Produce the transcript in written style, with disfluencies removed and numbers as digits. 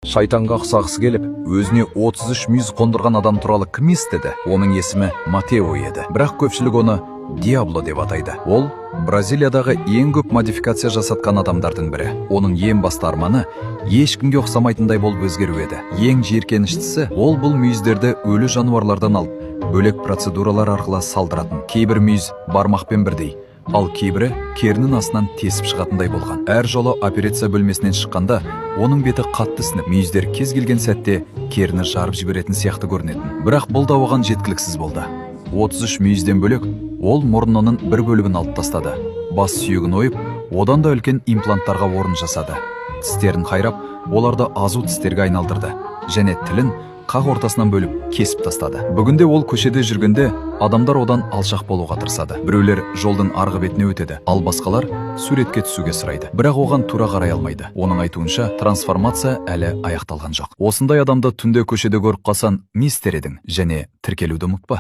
Шайтанға ұқсағысы келіп, өзіне 33 мүйіз қондырған адам туралы кім естіді? Оның есімі Матео еді. Бірақ көпшілік оны Диабло деп атайды. Ол Бразилиядағы ең көп модификация жасатқан адамдардың бірі. Оның ең басты арманы ешкімге ұқсамайтындай болып өзгеру еді. Ең жиіркеніштісі, ол бұл мүйіздерді өлі жануарлардан алып, бөлек процедуралар арқылы салдыратын. Кейбір мүйіз бармақпен бірдей, ал кейбірі керінің астынан тесіп шығатындай болған. Әр жолы операция бөлмесінен шыққанда, оның беті қатты ісініп, мүйіздер кез келген сәтте керіні жарып жіберетін сияқты көрінетін. Бірақ бұл да оған жеткіліксіз болды. 33 мүйізден бөлек, ол мұрнының бір бөлігін алып тастады. Бас сүйегін ойып, одан да үлкен импланттарға орын жасады. Тістерін қайрап, оларды азу тістерге айналдырды. Және тілін қақ ортасынан бөліп кесіп тастады. Бүгінде ол көшеде жүргенде адамдар одан алшақ болуға тырысады. Біреулер жолдың арғы бетіне өтеді, ал басқалар суретке түсуге сұрайды. Бірақ оған тура қарай алмайды. Оның айтуынша, трансформация әлі аяқталған жоқ. Осындай адамды түнде көшеде көріп қалсаң, не істер едің? Және тіркелуді ұмытпа.